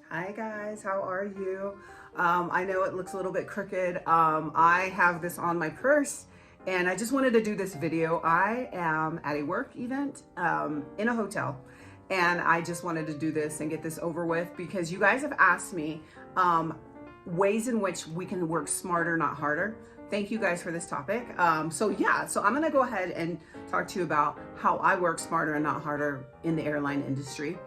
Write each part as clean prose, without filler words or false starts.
Hi guys, how are you? I know it looks a little bit crooked. I have this on my purse and I just wanted to do this video. I am at a work event in a hotel and I just wanted to do this and get this over with because you guys have asked me ways in which we can work smarter, not harder. Thank you guys for this topic. So I'm gonna go ahead and talk to you about how I work smarter and not harder in the airline industry.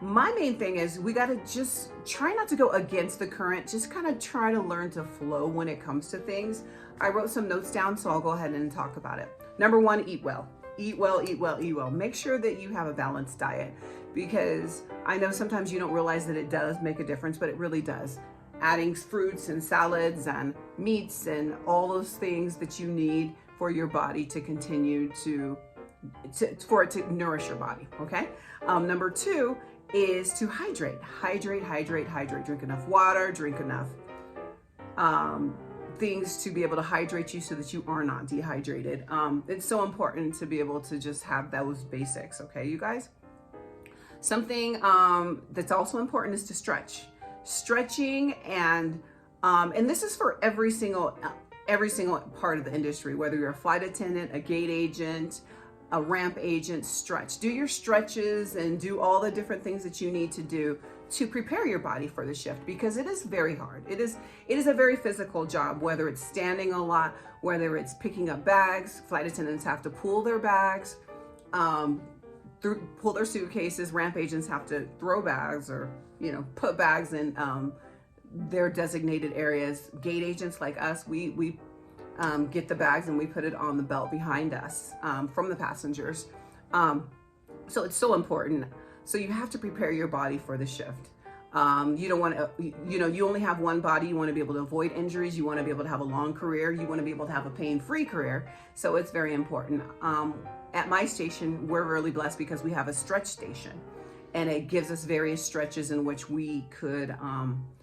My main thing is we got to just try not to go against the current, just kind of try to learn to flow when it comes to things. I wrote some notes down, so I'll go ahead and talk about it. Number one, eat well. Eat well, eat well, eat well. Make sure that you have a balanced diet because I know sometimes you don't realize that it does make a difference, but it really does. Adding fruits and salads and meats and all those things that you need for your body to continue for it to nourish your body, okay? Number two is to hydrate. Hydrate. Drink enough water, drink enough things to be able to hydrate you so that you are not dehydrated. It's so important to be able to just have those basics, okay, you guys? Something that's also important is to stretch. Stretching and this is for every single part of the industry, whether you're a flight attendant, a gate agent, a ramp agent. Stretch. Do your stretches and do all the different things that you need to do to prepare your body for the shift because it is very hard. It is a very physical job, whether it's standing a lot, whether it's picking up bags. Flight attendants have to pull their bags, pull their suitcases. Ramp agents have to throw bags or, put bags in their designated areas. Gate agents like us, we get the bags and we put it on the belt behind us from the passengers. So it's so important. So you have to prepare your body for the shift. You don't want to, you only have one body. You want to be able to avoid injuries. You want to be able to have a long career. You want to be able to have a pain-free career. So it's very important. At my station, we're really blessed because we have a stretch station and it gives us various stretches in which we could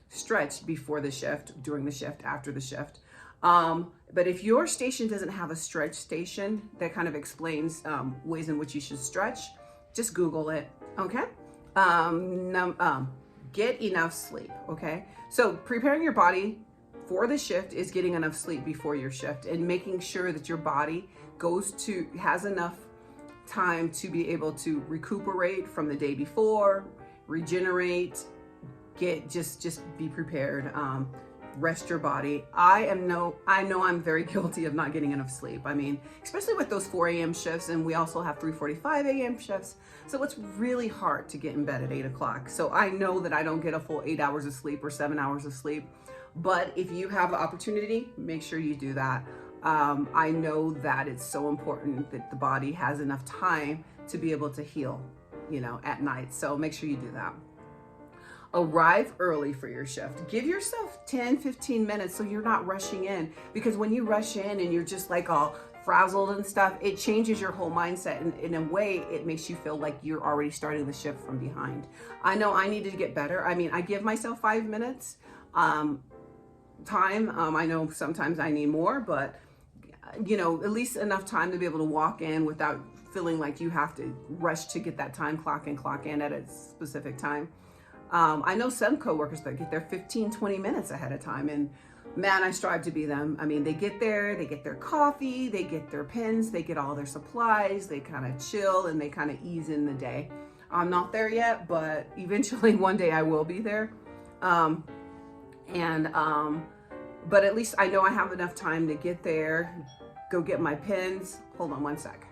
stretch before the shift, during the shift, after the shift. But if your station doesn't have a stretch station that kind of explains ways in which you should stretch, just Google it, okay? Get enough sleep, okay? So preparing your body for the shift is getting enough sleep before your shift and making sure that your body has enough time to be able to recuperate from the day before, regenerate, just be prepared. Rest your body. I know I'm very guilty of not getting enough sleep. I mean, especially with those 4 a.m. shifts, and we also have 3:45 a.m. shifts. So it's really hard to get in bed at 8 o'clock. So I know that I don't get a full 8 hours of sleep or 7 hours of sleep. But if you have the opportunity, make sure you do that. I know that it's so important that the body has enough time to be able to heal, at night. So make sure you do that. Arrive early for your shift. Give yourself 10-15 minutes so you're not rushing in, because when you rush in and you're just like all frazzled and stuff, it changes your whole mindset, and in a way it makes you feel like you're already starting the shift from behind. I know I need to get better. I mean, I give myself 5 minutes time. I know sometimes I need more, but at least enough time to be able to walk in without feeling like you have to rush to get that time clock in at a specific time. I know some coworkers that get there 15-20 minutes ahead of time, and man, I strive to be them. I mean, they get there, they get their coffee, they get their pens, they get all their supplies, they kind of chill and they kind of ease in the day. I'm not there yet, but eventually one day I will be there. But at least I know I have enough time to get there, go get my pens. Hold on one sec.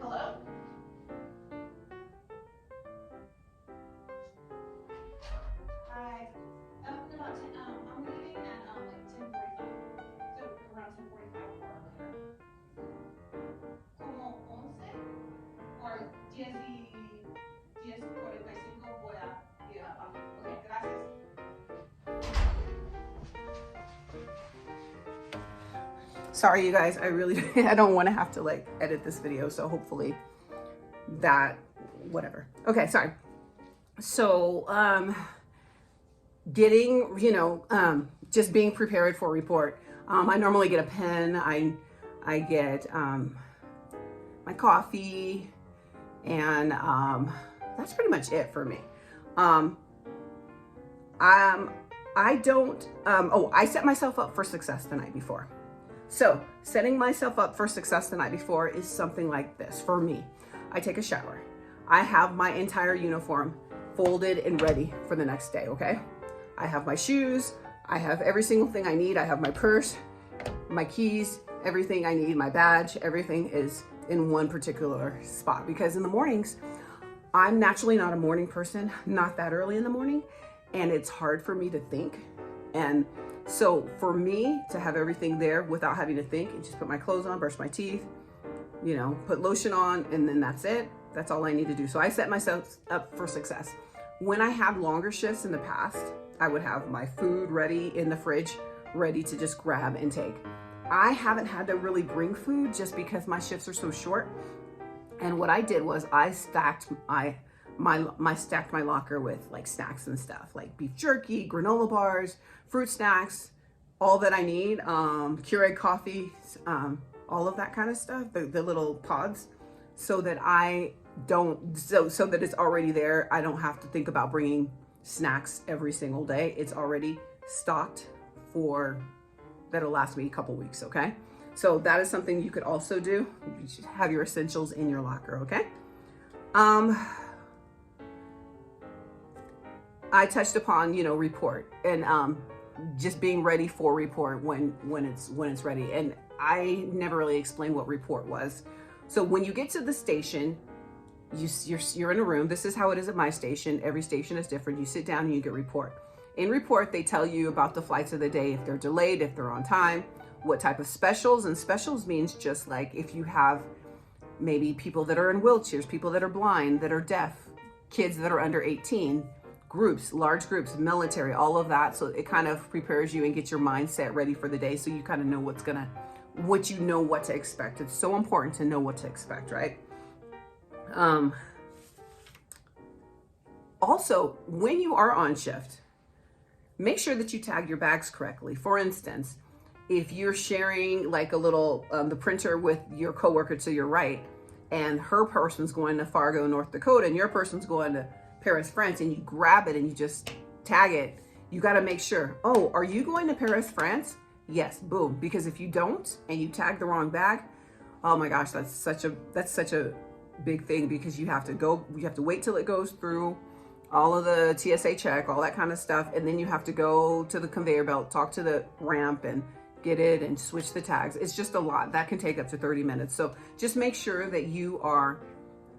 Hello? Hi. I'm leaving at like 10:45. So around 10:45 or earlier. Como 11 or 10:45 voy a ir abajo. Okay, gracias. Sorry, you guys. I don't want to have to like edit this video. So hopefully whatever. Okay, sorry. So, getting, just being prepared for a report. I normally get a pen. I get my coffee, And that's pretty much it for me. I don't, I set myself up for success the night before. So setting myself up for success the night before is something like this for me. I take a shower. I have my entire uniform folded and ready for the next day, okay? I have my shoes. I have every single thing I need. I have my purse, my keys, everything I need, my badge, everything is in one particular spot. Because in the mornings, I'm naturally not a morning person, not that early in the morning, and it's hard for me to think. And so for me to have everything there without having to think and just put my clothes on, brush my teeth, you know, put lotion on, and then that's it. That's all I need to do. So I set myself up for success. When I have longer shifts in the past, I would have my food ready in the fridge, ready to just grab and take. I haven't had to really bring food just because my shifts are so short. And what I did was I stacked my locker with like snacks and stuff, like beef jerky, granola bars, fruit snacks, all that I need, Keurig coffee, all of that kind of stuff, the little pods, so that I don't, so that it's already there. I don't have to think about bringing snacks every single day. It's already stocked that'll last me a couple weeks, okay? So that is something you could also do. You should have your essentials in your locker, okay? I touched upon, you know, report and just being ready for report when it's ready. And I never really explained what report was. So when you get to the station, you're in a room. This is how it is at my station. Every station is different. You sit down and you get report. In report, they tell you about the flights of the day, if they're delayed, if they're on time, what type of specials. And specials means just like if you have maybe people that are in wheelchairs, people that are blind, that are deaf, kids that are under 18, groups, large groups, military, all of that. So it kind of prepares you and gets your mindset ready for the day. So you kind of know what to expect. It's so important to know what to expect, right? Also, when you are on shift, make sure that you tag your bags correctly. For instance, if you're sharing like a little, the printer with your coworker to your right, and her person's going to Fargo, North Dakota, and your person's going to Paris, France, and you grab it and you just tag it, you got to make sure, oh, are you going to Paris, France? Yes, boom. Because if you don't and you tag the wrong bag, oh my gosh, that's such a big thing, because you have to wait till it goes through all of the TSA check, all that kind of stuff, and then you have to go to the conveyor belt, talk to the ramp and get it and switch the tags. It's just a lot. That can take up to 30 minutes. So just make sure that you are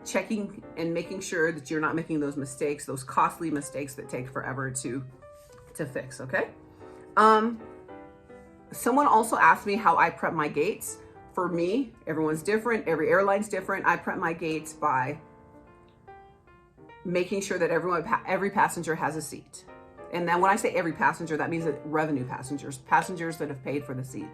checking and making sure that you're not making those mistakes, those costly mistakes that take forever to fix, okay? Someone also asked me how I prep my gates. For me, everyone's different. Every airline's different. I prep my gates by making sure that every passenger has a seat. And then when I say every passenger, that means that revenue passengers that have paid for the seat.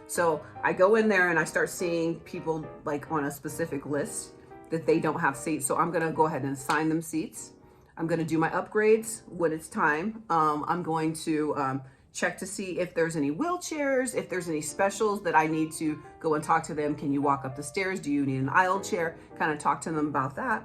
So I go in there and I start seeing people like on a specific list that they don't have seats. So I'm gonna go ahead and assign them seats. I'm gonna do my upgrades when it's time. I'm going to check to see if there's any wheelchairs, if there's any specials that I need to go and talk to them. Can you walk up the stairs? Do you need an aisle chair? Kind of talk to them about that.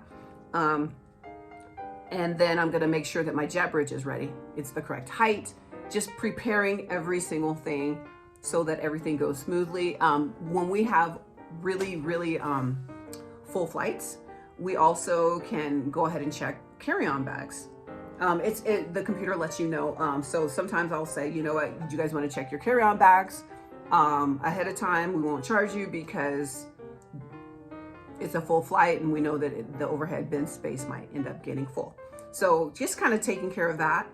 And then I'm gonna make sure that my jet bridge is ready. It's the correct height, just preparing every single thing so that everything goes smoothly. When we have really, really full flights, we also can go ahead and check carry-on bags. The computer lets you know. So sometimes I'll say, you know what, do you guys want to check your carry-on bags ahead of time? We won't charge you because it's a full flight and we know that the overhead bin space might end up getting full. So just kind of taking care of that.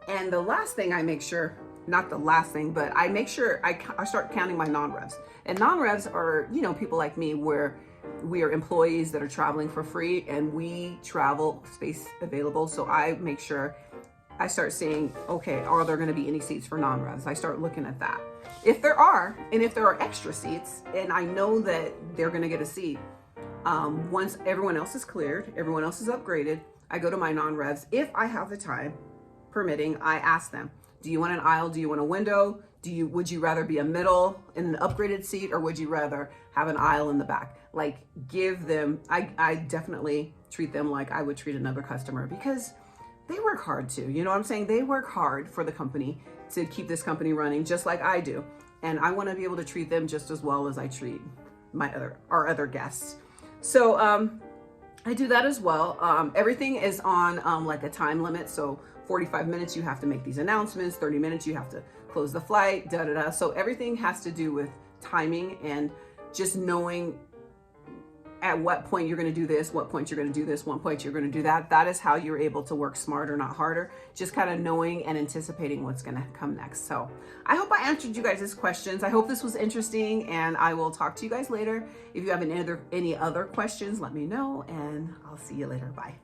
And the last thing I make sure, not the last thing, but I make sure I start counting my non-revs. And non-revs are, you know, people like me where we are employees that are traveling for free and we travel space available. So I make sure I start seeing, okay, are there going to be any seats for non-revs? I start looking at that. If there are, and if there are extra seats and I know that they're going to get a seat, once everyone else is cleared, everyone else is upgraded, I go to my non-revs. If I have the time permitting, I ask them, do you want an aisle? Do you want a window? Would you rather be a middle in an upgraded seat, or would you rather have an aisle in the back? like give them, I definitely treat them like I would treat another customer, because they work hard too. You know what I'm saying? They work hard for the company to keep this company running just like I do. And I want to be able to treat them just as well as I treat our other guests. So I do that as well. Everything is on like a time limit. So 45 minutes, you have to make these announcements. 30 minutes, you have to close the flight, da da da. So everything has to do with timing and just knowing at what point you're going to do this, what point you're going to do this, what point you're going to do that. That is how you're able to work smarter, not harder. Just kind of knowing and anticipating what's going to come next. So I hope I answered you guys' questions. I hope this was interesting, and I will talk to you guys later. If you have any other questions, let me know, and I'll see you later. Bye.